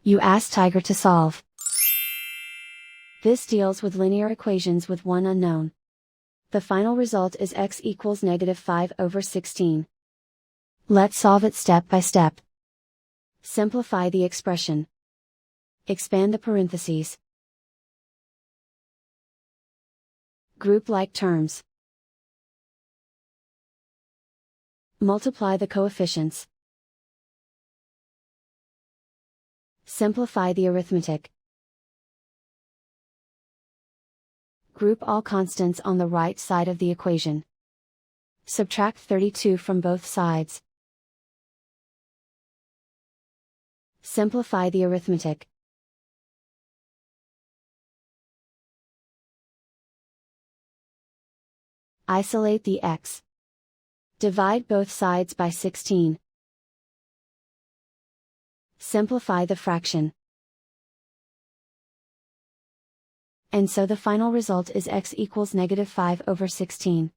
You ask Tiger to solve. This deals with linear equations with one unknown. The final result is x equals -5/16. Let's solve it step by step. Simplify the expression. Expand the parentheses. Group like terms. Multiply the coefficients. Simplify the arithmetic. Group all constants on the right side of the equation. Subtract 32 from both sides. Simplify the arithmetic. Isolate the x. Divide both sides by 16. Simplify the fraction. And so the final result is x equals -5/16.